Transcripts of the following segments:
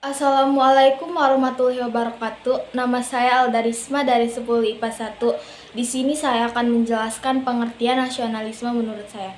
Assalamualaikum warahmatullahi wabarakatuh. Nama saya Aldarisma dari 10 IPA 1. Di sini saya akan menjelaskan pengertian nasionalisme menurut saya.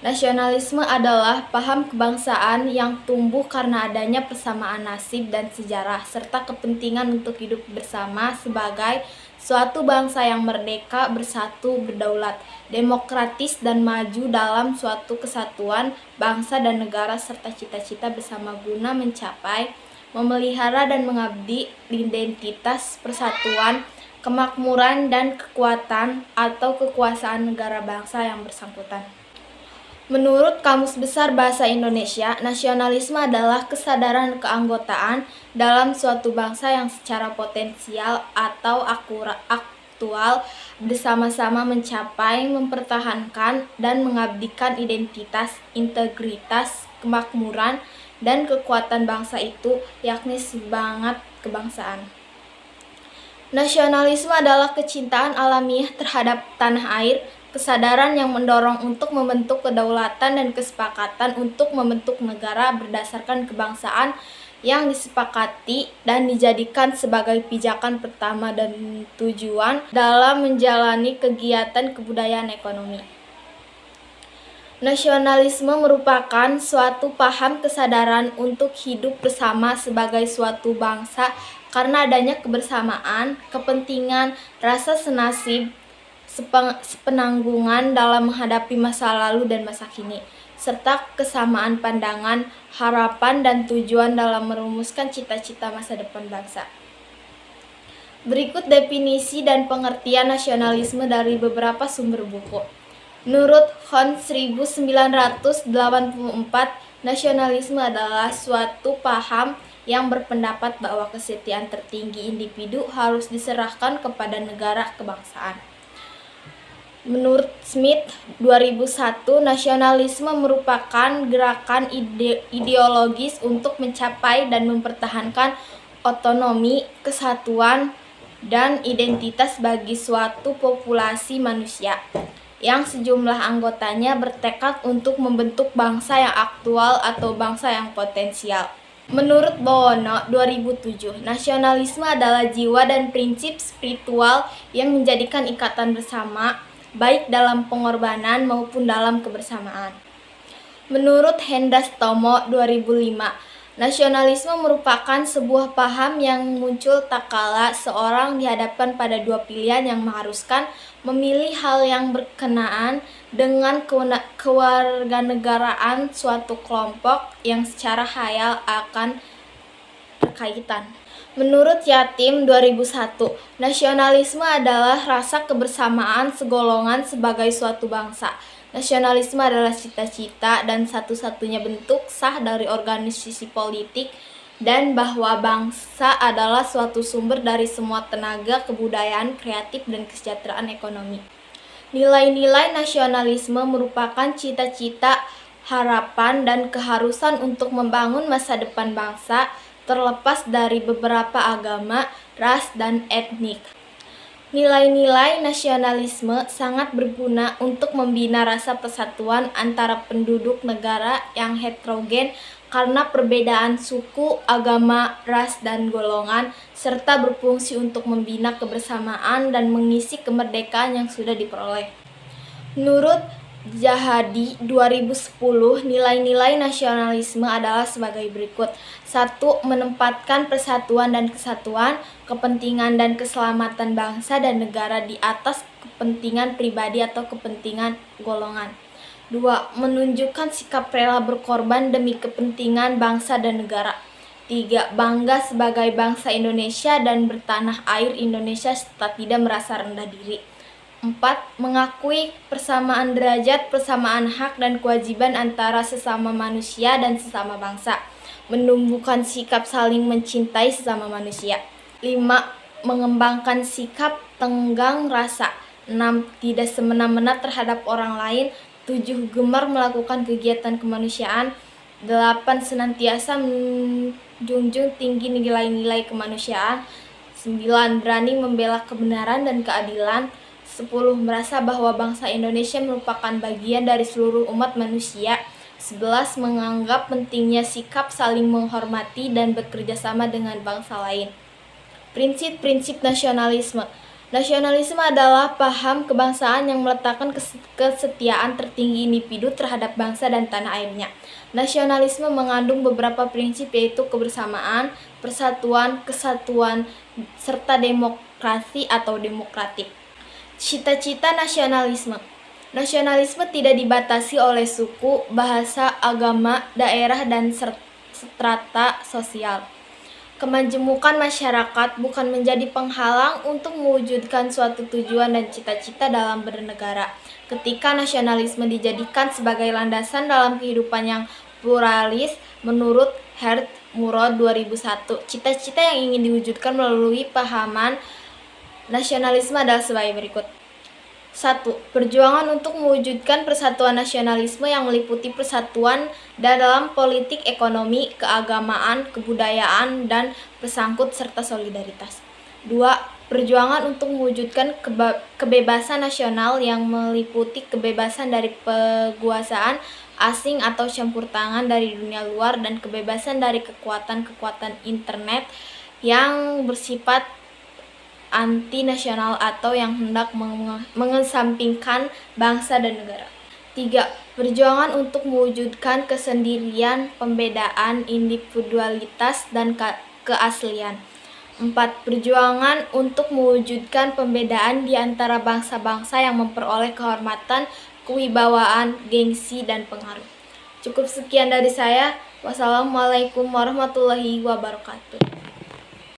Nasionalisme adalah paham kebangsaan yang tumbuh karena adanya persamaan nasib dan sejarah serta kepentingan untuk hidup bersama sebagai suatu bangsa yang merdeka, bersatu, berdaulat, demokratis dan maju dalam suatu kesatuan bangsa dan negara serta cita-cita bersama guna mencapai, memelihara dan mengabdi identitas persatuan, kemakmuran dan kekuatan atau kekuasaan negara bangsa yang bersangkutan. Menurut Kamus Besar Bahasa Indonesia, nasionalisme adalah kesadaran keanggotaan dalam suatu bangsa yang secara potensial atau aktual bersama-sama mencapai, mempertahankan, dan mengabdikan identitas, integritas, kemakmuran, dan kekuatan bangsa itu, yakni semangat kebangsaan. Nasionalisme adalah kecintaan alamiah terhadap tanah air, kesadaran yang mendorong untuk membentuk kedaulatan dan kesepakatan untuk membentuk negara berdasarkan kebangsaan yang disepakati dan dijadikan sebagai pijakan pertama dan tujuan dalam menjalani kegiatan kebudayaan ekonomi. Nasionalisme merupakan suatu paham kesadaran untuk hidup bersama sebagai suatu bangsa karena adanya kebersamaan, kepentingan, rasa senasib, sepenanggungan dalam menghadapi masa lalu dan masa kini, serta kesamaan pandangan, harapan, dan tujuan dalam merumuskan cita-cita masa depan bangsa. Berikut definisi dan pengertian nasionalisme dari beberapa sumber buku. Menurut Hon 1984, nasionalisme adalah suatu paham yang berpendapat bahwa kesetiaan tertinggi individu harus diserahkan kepada negara kebangsaan. Menurut Smith 2001, nasionalisme merupakan gerakan ideologis untuk mencapai dan mempertahankan otonomi, kesatuan, dan identitas bagi suatu populasi manusia yang sejumlah anggotanya bertekad untuk membentuk bangsa yang aktual atau bangsa yang potensial. Menurut Bowono 2007, nasionalisme adalah jiwa dan prinsip spiritual yang menjadikan ikatan bersama, baik dalam pengorbanan maupun dalam kebersamaan. Menurut Hendas Tomo 2005, nasionalisme merupakan sebuah paham yang muncul tak kala seorang dihadapkan pada dua pilihan yang mengharuskan memilih hal yang berkenaan dengan kewarganegaraan suatu kelompok yang secara hayal akan berkaitan. Menurut Yatim 2001, nasionalisme adalah rasa kebersamaan segolongan sebagai suatu bangsa. Nasionalisme adalah cita-cita dan satu-satunya bentuk sah dari organisasi politik dan bahwa bangsa adalah suatu sumber dari semua tenaga kebudayaan, kreatif, dan kesejahteraan ekonomi. Nilai-nilai nasionalisme merupakan cita-cita, harapan, dan keharusan untuk membangun masa depan bangsa terlepas dari beberapa agama, ras, dan etnik. Nilai-nilai nasionalisme sangat berguna untuk membina rasa persatuan antara penduduk negara yang heterogen karena perbedaan suku, agama, ras, dan golongan, serta berfungsi untuk membina kebersamaan dan mengisi kemerdekaan yang sudah diperoleh. Menurut Jahadi 2010, nilai-nilai nasionalisme adalah sebagai berikut. 1. Menempatkan persatuan dan kesatuan, kepentingan dan keselamatan bangsa dan negara di atas kepentingan pribadi atau kepentingan golongan. 2. Menunjukkan sikap rela berkorban demi kepentingan bangsa dan negara. 3. Bangga sebagai bangsa Indonesia dan bertanah air Indonesia serta tidak merasa rendah diri. 4. Mengakui persamaan derajat, persamaan hak dan kewajiban antara sesama manusia dan sesama bangsa. Menumbuhkan sikap saling mencintai sesama manusia. 5. Mengembangkan sikap tenggang rasa. 6. Tidak semena-mena terhadap orang lain. 7. Gemar melakukan kegiatan kemanusiaan. 8. Senantiasa menjunjung tinggi nilai-nilai kemanusiaan. 9. Berani membela kebenaran dan keadilan. 10. Merasa bahwa bangsa Indonesia merupakan bagian dari seluruh umat manusia. 11. Menganggap pentingnya sikap saling menghormati dan bekerja sama dengan bangsa lain. Prinsip-prinsip nasionalisme. Nasionalisme adalah paham kebangsaan yang meletakkan kesetiaan tertinggi individu terhadap bangsa dan tanah airnya. Nasionalisme mengandung beberapa prinsip, yaitu kebersamaan, persatuan, kesatuan, serta demokrasi atau demokratik. Cita-cita nasionalisme. Nasionalisme tidak dibatasi oleh suku, bahasa, agama, daerah, dan strata sosial. Kemajemukan masyarakat bukan menjadi penghalang untuk mewujudkan suatu tujuan dan cita-cita dalam bernegara. Ketika nasionalisme dijadikan sebagai landasan dalam kehidupan yang pluralis, menurut Herd Murad 2001, cita-cita yang ingin diwujudkan melalui pahaman nasionalisme adalah sebagai berikut. 1. Perjuangan untuk mewujudkan persatuan nasionalisme yang meliputi persatuan dalam politik, ekonomi, keagamaan, kebudayaan, dan pesangkut serta solidaritas. 2. Perjuangan untuk mewujudkan kebebasan nasional yang meliputi kebebasan dari penguasaan asing atau campur tangan dari dunia luar dan kebebasan dari kekuatan-kekuatan internet yang bersifat anti-nasional atau yang hendak mengesampingkan bangsa dan negara. 3. Perjuangan untuk mewujudkan kesendirian, pembedaan, individualitas, dan keaslian. 4. Perjuangan untuk mewujudkan pembedaan di antara bangsa-bangsa yang memperoleh kehormatan, kewibawaan, gengsi, dan pengaruh. Cukup sekian dari saya. Wassalamualaikum warahmatullahi wabarakatuh.